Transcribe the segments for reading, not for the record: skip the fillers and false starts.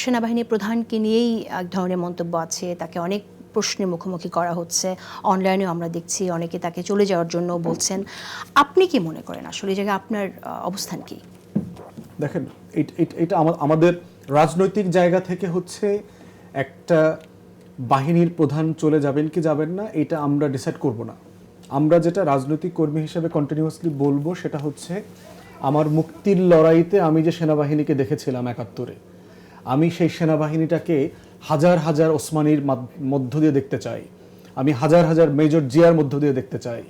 সেনাবাহিনী প্রধানকে নিয়েই এক ধরনের মন্তব্য আছে, তাকে অনেক প্রশ্নের মুখোমুখি করা হচ্ছে, অনলাইনেও আমরা দেখছি অনেকে তাকে চলে যাওয়ার জন্য বলছেন। আপনি কি মনে করেন আসলে এই জায়গায় আপনার অবস্থান কি? দেখেন, এটা আমাদের রাজনৈতিক জায়গা থেকে হচ্ছে একটা বাহিনীর প্রধান চলে যাবেন কি যাবেন না এটা আমরা ডিসাইড করব না। আমরা যেটা রাজনৈতিক কর্মী হিসেবে কন্টিনিউয়াসলি বলবো সেটা হচ্ছে আমার মুক্তির লড়াইতে আমি যে সেনাবাহিনীকে দেখেছিলাম ৭১-এ, আমি সেই সেনাবাহিনীটাকে হাজার হাজার ওসমানীর মধ্য দিয়ে দেখতে চাই, আমি হাজার হাজার মেজর জিয়ার মধ্য দিয়ে দেখতে চাই,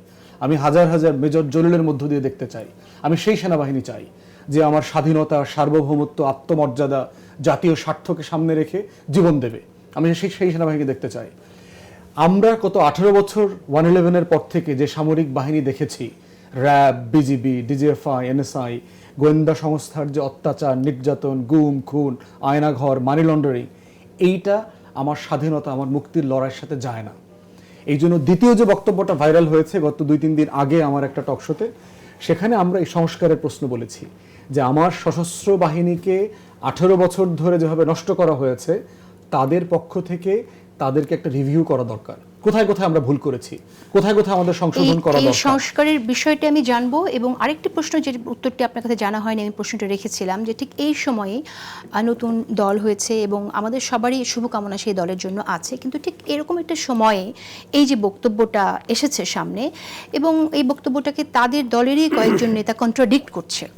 আমি হাজার হাজার মেজর জলিলের মধ্য দিয়ে দেখতে চাই। আমি সেই সেনাবাহিনী চাই যে আমার স্বাধীনতা, সার্বভৌমত্ব, আত্মমর্যাদা, জাতীয় স্বার্থকে সামনে রেখে জীবন দেবে। আমি সেই সেনাবাহিনীকে দেখতে চাই। আমরা গত 18 বছর 111-এর পর থেকে যে সামরিক বাহিনী দেখেছি, র্যাব, বিজিবি, ডিজিএফআই, এনএসআই, গোয়েন্দা সংস্থার যে অত্যাচার, নির্যাতন, গুম, খুন, আয়নাঘর, মানি লন্ডারিং, এইটা আমার স্বাধীনতা, আমার মুক্তির লড়াইয়ের সাথে যায় না। এই জন্য দ্বিতীয় যে বক্তব্যটা ভাইরাল হয়েছে গত 2-3 দিন আগে আমার একটা টকশোতে, সেখানে আমরা এই সংস্কারের প্রশ্ন বলেছি যে আমার সশস্ত্র বাহিনীকে 18 বছর ধরে যেভাবে নষ্ট করা হয়েছে, তাদের পক্ষ থেকে তাদেরকে একটা রিভিউ করা দরকার। কোথায় কোথায় আমরা ভুল করেছি, কোথায় কোথায় আমাদের সংশোধন করা দরকার। এই সংস্কারের বিষয়টি আমি জানবো। এবং আরেকটি প্রশ্ন, যে উত্তরটি আপনার কাছে জানা হয়নি, আমি প্রশ্নটা রেখেছিলাম যে ঠিক এই সময়ে নতুন দল হয়েছে এবং আমাদের সবারই শুভকামনা সেই দলের জন্য আছে, কিন্তু ঠিক এরকম একটা সময়ে এই যে বক্তব্যটা এসেছে সামনে, এবং এই বক্তব্যটাকে তাদের দলেরই কয়েকজন নেতা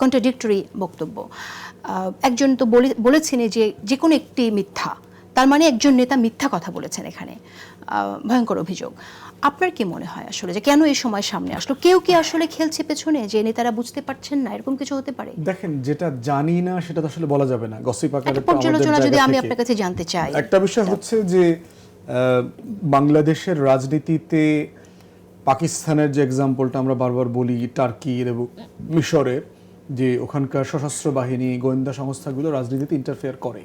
কন্ট্রাডিক্টরি বক্তব্য। একজন তো বলেছেন যে কোনো একটি মিথ্যা, তার মানে একজন নেতা মিথ্যা কথা বলেছেন, এখানে ভয়ঙ্কর অভিযোগ। আপনার কি মনে হয় আসলে যে কেন এই সময় সামনে আসলো? কেউ কি আসলে খেলছে পেছনে, যে নেতারা বুঝতে পারছেন না, এরকম কিছু হতে পারে? দেখেন, যেটা জানি না সেটা তো আসলে বলা যাবে না, গসিপ আকারে। পর্যালোচনা যদি আমি আপনার কাছে জানতে চাই, একটা বিষয় হচ্ছে যে বাংলাদেশের রাজনীতিতে পাকিস্তানের যে এক্সাম্পলটা আমরা বারবার বলি, টার্কির এবং মিশরের, যে ওখানকার সশস্ত্র বাহিনী, গোয়েন্দা সংস্থাগুলো রাজনীতিতে ইন্টারফেয়ার করে।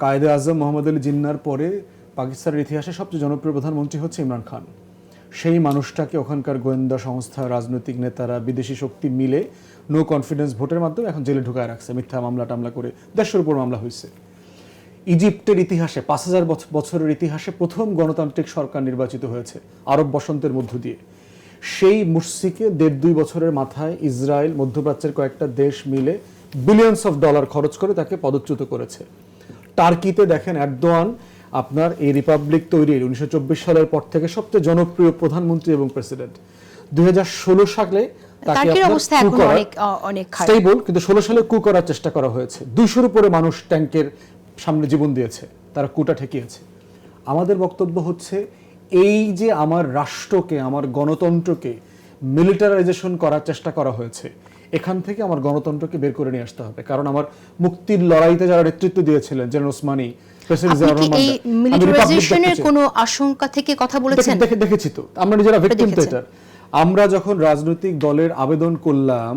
কায়েদে আজম মোহাম্মদ আলী জিন্নার পরে পাকিস্তানের ইতিহাসে সবচেয়ে জনপ্রিয় প্রধানমন্ত্রী হচ্ছে ইমরান খান। সেই মানুষটাকে ওখানকার গোয়েন্দা সংস্থা, রাজনৈতিক নেতারা, বিদেশি শক্তি মিলে নো কনফিডেন্স ভোটের মাধ্যমে এখন জেলে ঢুকায় রাখছে, মিথ্যা মামলা টামলা করে 150-এর উপর মামলা হয়েছে। ইজিপ্টের ইতিহাসে 5000 বছরের ইতিহাসে প্রথম গণতান্ত্রিক সরকার নির্বাচিত হয়েছে আরব বসন্তের মধ্য দিয়ে। সেই মুরসিকে 1.5-2 বছরের মাথায় ইসরায়েল, মধ্যপ্রাচ্যের কয়েকটা দেশ মিলে বিলিয়নস অফ ডলার খরচ করে তাকে পদচ্যুত করেছে। টার্কিতে দেখেন, এরদোয়ান আপনার এই রিপাবলিক তৈরির 1924 সালের পর থেকে সবচেয়ে জনপ্রিয় প্রধানমন্ত্রী এবং প্রেসিডেন্ট। 2016 সালে তাকে স্টেবল, কিন্তু 16 সালে কু করার চেষ্টা করা হয়েছে। 200-এর উপরে মানুষ ট্যাঙ্কের সামনে জীবন দিয়েছে, তারা কুটা ঠেকিয়েছে। আমাদের বক্তব্য হচ্ছে এই যে আমার রাষ্ট্রকে, আমার গণতন্ত্রকে মিলিটারাইজেশন করার চেষ্টা করা হয়েছে, এখান থেকে আমার গণতন্ত্রকে বের করে নিয়ে আসতে হবে। কারণ আমার মুক্তির লড়াইতে যারা নেতৃত্ব দিয়েছিলেন, জেনারেল ওসমানী, প্রেসিডেন্ট জিয়াউর রহমান, এই মিলিটারাইজেশনের কোনো আশঙ্কা থেকে কথা বলেছেন? দেখেছি তো, আমরা নিজেরা ভিকটিম তো এটার। আমরা যখন রাজনৈতিক দলের আবেদন করলাম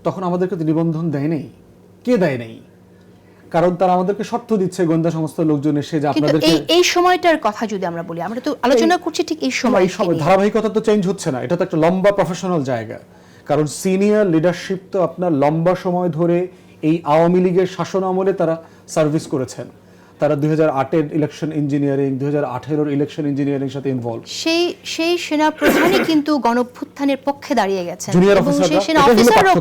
তখন আমাদেরকে নিবন্ধন দেয় নাই। কে দেয় নাই? কারণ তারা আমাদেরকে শর্ত দিচ্ছে, গোয়েন্দা সংস্থার লোকজন এসে, যে আপনাদেরকে এই সময়টার কথা যদি আমরা বলি, আমরা তো আলোচনা করছি ঠিক এই সময়। ধারাবাহিকতা তো চেঞ্জ হচ্ছে না, এটা তো একটা লম্বা প্রফেশনাল জায়গা। কারণ সিনিয়র লিডারশিপ তো আপনার লম্বা সময় ধরে এই আওয়ামী লীগের শাসন আমলে তারা সার্ভিস করেছেন। তারা 2008-এর ইলেকশন ইঞ্জিনিয়ারিং, 2018-এর ইলেকশন ইঞ্জিনিয়ারিং সাথে ইনভলভ। সেই সেনা প্রধানই কিন্তু গণঅভ্যুত্থানের পক্ষে দাঁড়িয়ে গেছেন এবং সেই সেনা অফিসারও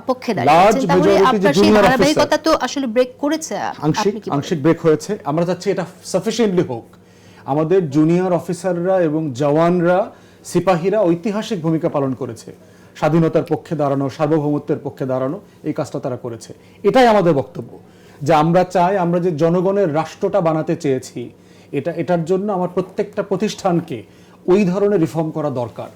পক্ষে দাঁড়িয়েছেন। তাহলে আপনার সেই ধারাবাহিকতা তো আসলে ব্রেক করেছে, আংশিক ব্রেক হয়েছে। আমরা চাচ্ছি এটা সাফিসিয়েন্টলি হোক। আমাদের জুনিয়র অফিসাররা এবং জওয়ানরা, সিপাহীরা ঐতিহাসিক ভূমিকা পালন করেছে, স্বাধীনতার পক্ষে দাঁড়ানো, সার্বভৌমত্বের পক্ষে দাঁড়ানো, এই কাজটা তারা করেছে। এটাই আমাদের বক্তব্য, যে আমরা চাই, আমরা যে জনগণের রাষ্ট্রটা বানাতে চেয়েছি, এটার জন্য আমার প্রত্যেকটা প্রতিষ্ঠানকে ওই ধরনের রিফর্ম করা দরকার।